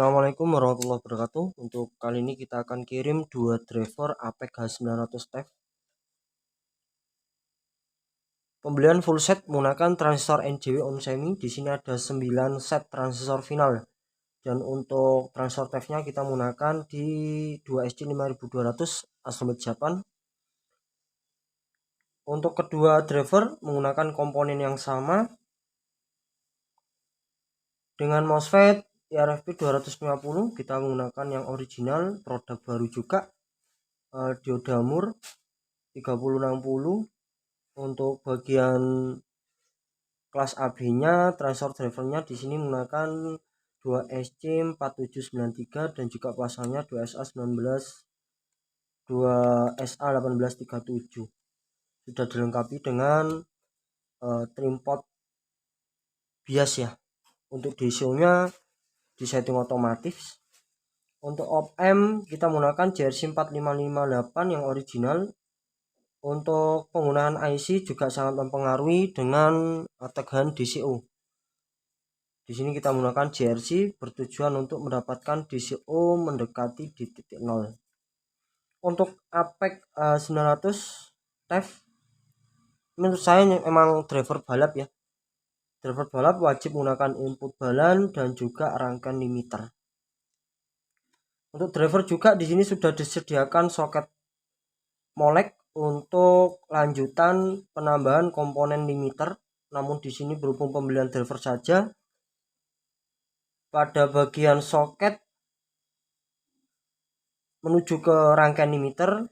Assalamualaikum warahmatullahi wabarakatuh. Untuk kali ini kita akan kirim dua driver APEC H900 TEF. Pembelian full set menggunakan transistor NJW on semi. Di sini ada 9 set transistor final. Dan untuk transistor TEF-nya kita menggunakan di 2SC5200 asal Japan. Untuk kedua driver menggunakan komponen yang sama dengan MOSFET IRFP 250. Kita menggunakan yang original, produk baru juga, dioda Moore 3060. Untuk bagian kelas AB-nya, transistor drivernya di sini menggunakan 2SC4793 dan juga pasangnya 2SA1837. Sudah dilengkapi dengan trim pot bias ya. Untuk DCO-nya disetting otomatis. Untuk op-amp kita menggunakan JRC4558 yang original. Untuk penggunaan IC juga sangat mempengaruhi dengan tegangan DCO. Di sini kita menggunakan JRC bertujuan untuk mendapatkan DCO mendekati di titik 0. Untuk APEC 900 TEF menurut saya memang driver balap ya. Driver balap wajib menggunakan input balan dan juga rangkaian limiter. Untuk driver juga di sini sudah disediakan soket molek untuk lanjutan penambahan komponen limiter. Namun di sini berhubung pembelian driver saja, pada bagian soket menuju ke rangkaian limiter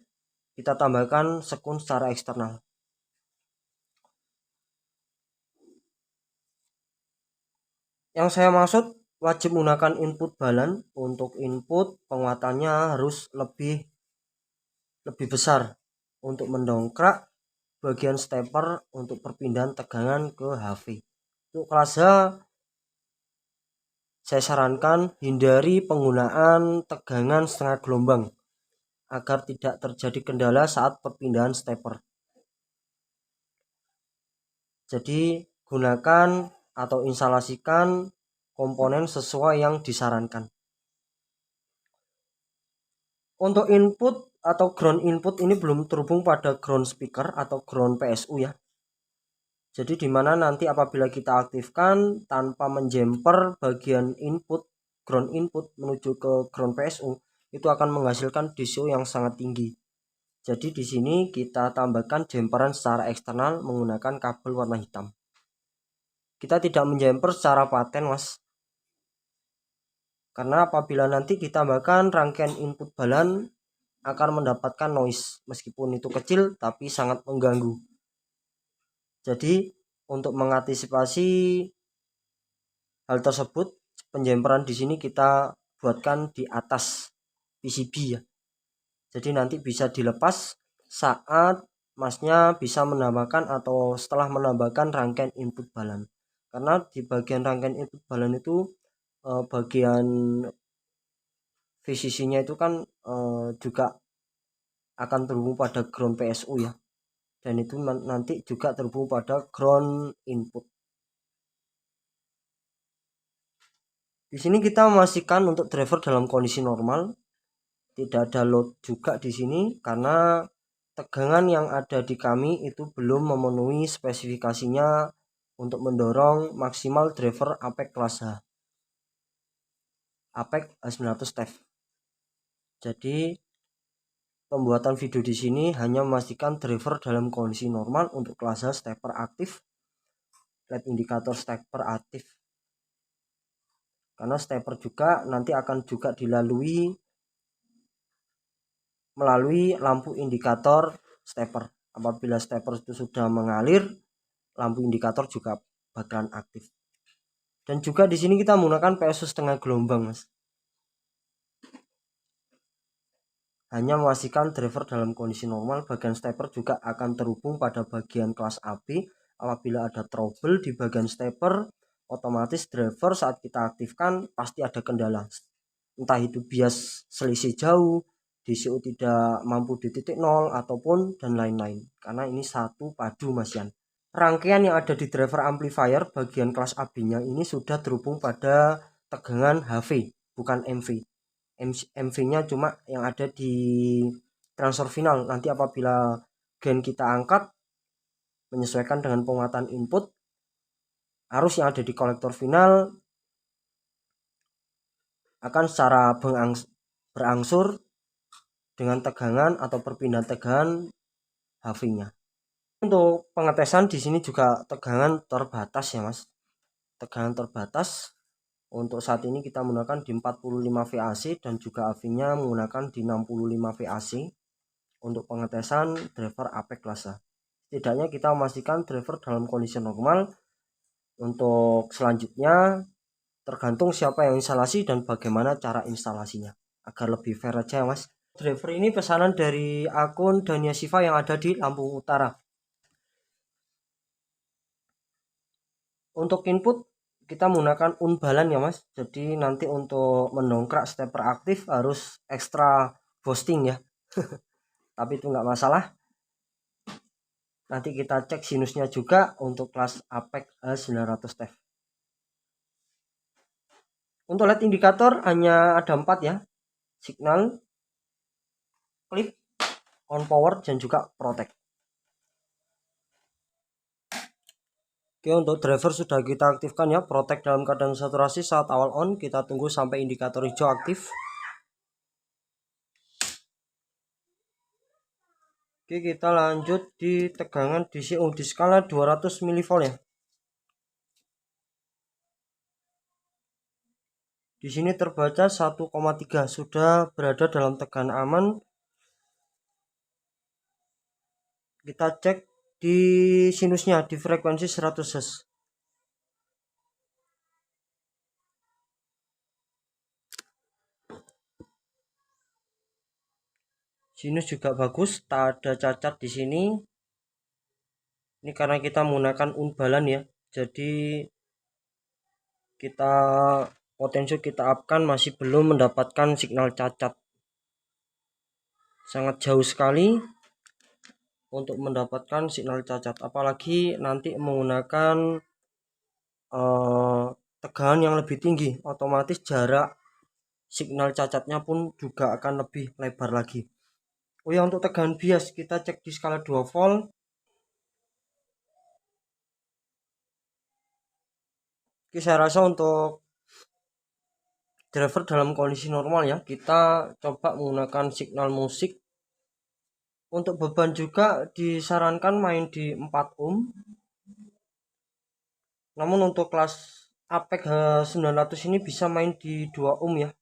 kita tambahkan sekun secara eksternal. Yang saya maksud wajib menggunakan input balan. Untuk input penguatannya harus lebih besar untuk mendongkrak bagian stepper untuk perpindahan tegangan ke HV. Untuk kelas H saya sarankan hindari penggunaan tegangan setengah gelombang agar tidak terjadi kendala saat perpindahan stepper. Jadi gunakan atau instalasikan komponen sesuai yang disarankan. Untuk input atau ground input ini belum terhubung pada ground speaker atau ground PSU ya. Jadi dimana nanti apabila kita aktifkan tanpa menjumper bagian input ground input menuju ke ground PSU, itu akan menghasilkan DCO yang sangat tinggi. Jadi di sini kita tambahkan jumperan secara eksternal menggunakan kabel warna hitam. Kita tidak menjumper secara paten mas. Karena apabila nanti kita tambahkan rangkaian input balan akan mendapatkan noise. Meskipun itu kecil tapi sangat mengganggu. Jadi untuk mengantisipasi hal tersebut, penjumperan di sini kita buatkan di atas PCB ya. Jadi nanti bisa dilepas saat masnya bisa menambahkan atau setelah menambahkan rangkaian input balan. Karena di bagian rangkaian input balan itu bagian VCC-nya itu kan juga akan terhubung pada ground PSU ya. Dan itu nanti juga terhubung pada ground input. Di sini kita memastikan untuk driver dalam kondisi normal, tidak ada load juga di sini karena tegangan yang ada di kami itu belum memenuhi spesifikasinya untuk mendorong maksimal driver APEC kelas H. APEC H900 TEF. Jadi pembuatan video di sini hanya memastikan driver dalam kondisi normal untuk kelas H stepper aktif, LED indikator stepper aktif. Karena stepper juga nanti akan juga melalui lampu indikator stepper. Apabila stepper itu sudah mengalir, lampu indikator juga bakalan aktif. Dan juga di sini kita menggunakan PSU setengah gelombang, mas. Hanya memastikan driver dalam kondisi normal. Bagian stepper juga akan terhubung pada bagian kelas AB. Apabila ada trouble di bagian stepper, otomatis driver saat kita aktifkan pasti ada kendala. Entah itu bias selisih jauh, DCO tidak mampu di titik 0 ataupun dan lain-lain. Karena ini satu padu mas Yan. Rangkaian yang ada di driver amplifier bagian kelas AB-nya ini sudah terhubung pada tegangan HV. bukan MV nya cuma yang ada di transfer final. Nanti apabila gen kita angkat menyesuaikan dengan penguatan input, arus yang ada di kolektor final akan secara berangsur dengan tegangan atau perpindahan tegangan HV-nya. Untuk pengetesan di sini juga tegangan terbatas ya Mas. Tegangan terbatas. Untuk saat ini kita menggunakan di 45 VAC dan juga HV-nya menggunakan di 65 VAC untuk pengetesan driver Apex kelas A. Setidaknya kita memastikan driver dalam kondisi normal. Untuk selanjutnya tergantung siapa yang instalasi dan bagaimana cara instalasinya agar lebih fair aja Mas. Driver ini pesanan dari akun Dania Siva yang ada di Lampung Utara. Untuk input kita menggunakan unbalan ya Mas. Jadi nanti untuk mendongkrak stepper aktif harus ekstra boosting ya. Tapi itu nggak masalah. Nanti kita cek sinusnya juga untuk kelas Apex 900 TeV. Untuk LED indikator hanya ada 4 ya. Signal, clip, on power, dan juga protect. Oke, untuk driver sudah kita aktifkan ya. Protect dalam keadaan saturasi saat awal on. Kita tunggu sampai indikator hijau aktif. Oke, kita lanjut di tegangan DCU di skala 200 mV ya. Di sini terbaca 1,3, sudah berada dalam tegangan aman. Kita cek di sinusnya di frekuensi 100 Hz. Sinus juga bagus, tak ada cacat di sini. Ini karena kita menggunakan unbalan ya. Jadi kita potensio kita upkan masih belum mendapatkan signal cacat. Sangat jauh sekali untuk mendapatkan signal cacat, apalagi nanti menggunakan tegangan yang lebih tinggi, otomatis jarak signal cacatnya pun juga akan lebih lebar lagi. Oh ya, untuk tegangan bias kita cek di skala 2 volt. Oke, saya rasa untuk driver dalam kondisi normal ya, kita coba menggunakan signal musik. Untuk beban juga disarankan main di 4 ohm. Namun untuk kelas Apex 900 ini bisa main di 2 ohm ya.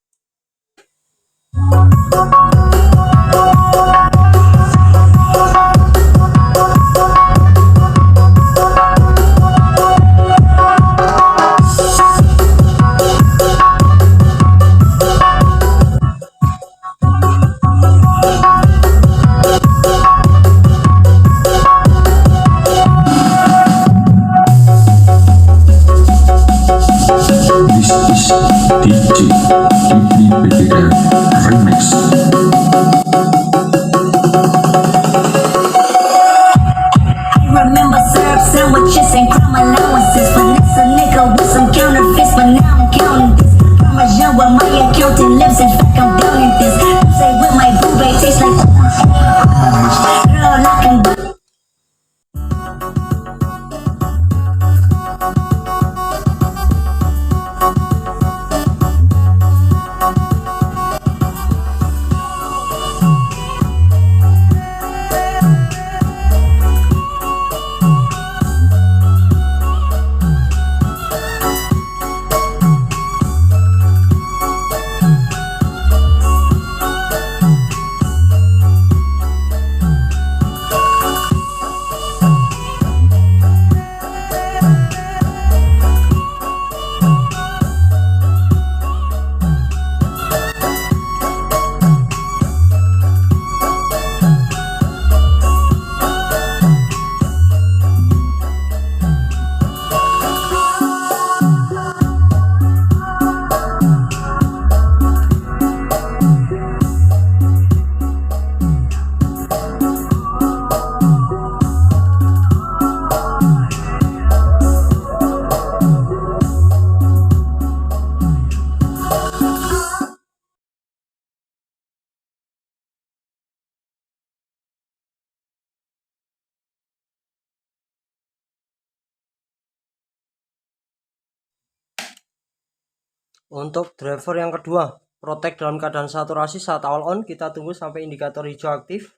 Untuk driver yang kedua, protect dalam keadaan saturasi saat awal on, kita tunggu sampai indikator hijau aktif.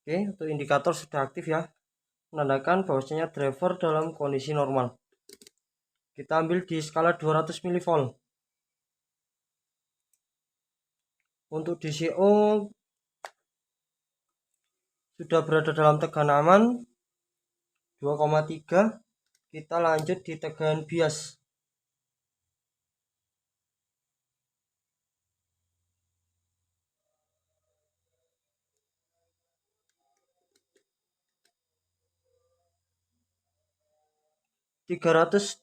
Oke, untuk indikator sudah aktif ya, menandakan bahwasanya driver dalam kondisi normal. Kita ambil di skala 200 mV. Untuk DCO sudah berada dalam tegangan aman 2,3. Kita lanjut di tegangan bias. (328,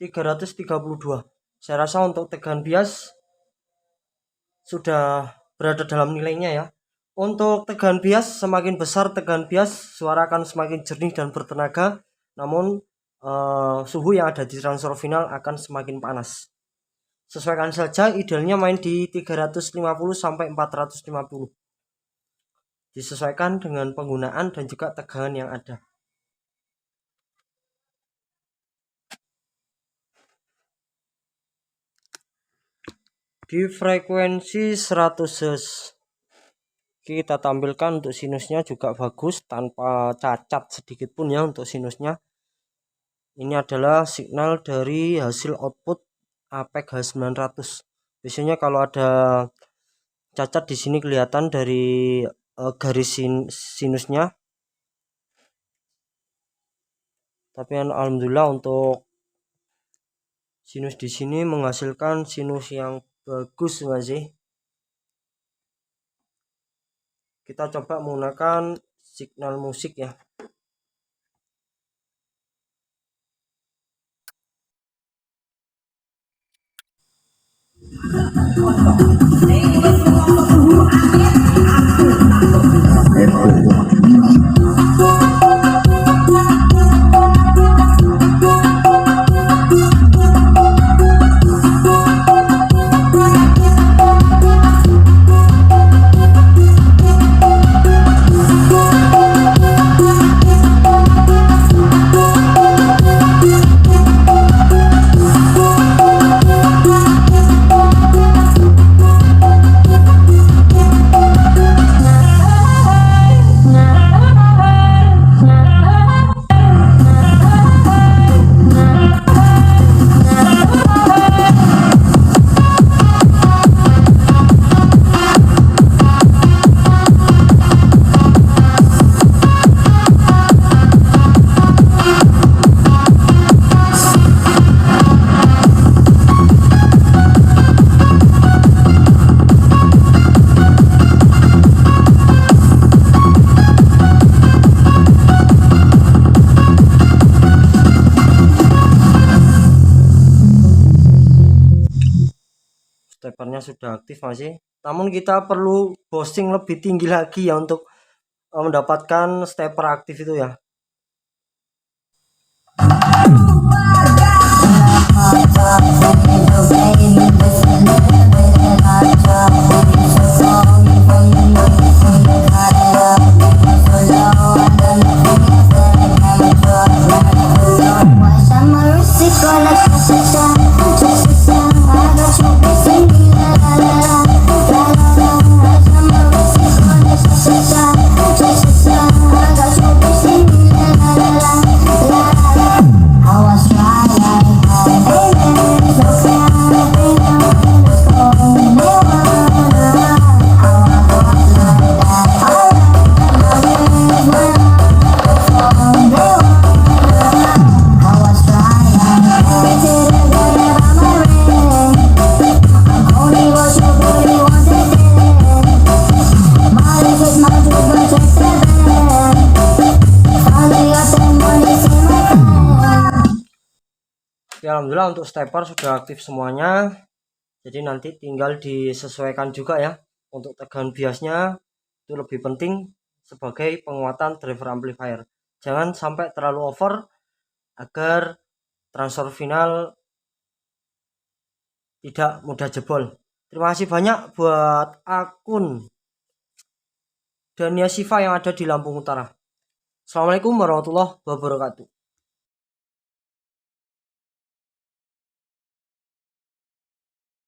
332). Saya rasa untuk tegangan bias sudah berada dalam nilainya ya. Untuk tegangan bias, semakin besar tegangan bias, suara akan semakin jernih dan bertenaga. Namun suhu yang ada di transfer final akan semakin panas. Sesuaikan saja, idealnya main di 350 sampai 450. Disesuaikan dengan penggunaan dan juga tegangan yang ada. Di frekuensi 100 Hz kita tampilkan untuk sinusnya juga bagus tanpa cacat sedikit pun ya. Untuk sinusnya ini adalah signal dari hasil output APEC H900. Biasanya kalau ada cacat di sini kelihatan dari garis sinusnya, tapi alhamdulillah untuk sinus di sini menghasilkan sinus yang bagus masih. Kita coba menggunakan signal musik ya. Stepernya sudah aktif masih, namun kita perlu boosting lebih tinggi lagi ya untuk mendapatkan stepper aktif itu ya. Ya, alhamdulillah untuk stepper sudah aktif semuanya. Jadi nanti tinggal disesuaikan juga ya. Untuk tegangan biasnya itu lebih penting sebagai penguatan driver amplifier. Jangan sampai terlalu over agar transfer final tidak mudah jebol. Terima kasih banyak buat akun Dania Siva yang ada di Lampung Utara. Assalamualaikum warahmatullahi wabarakatuh.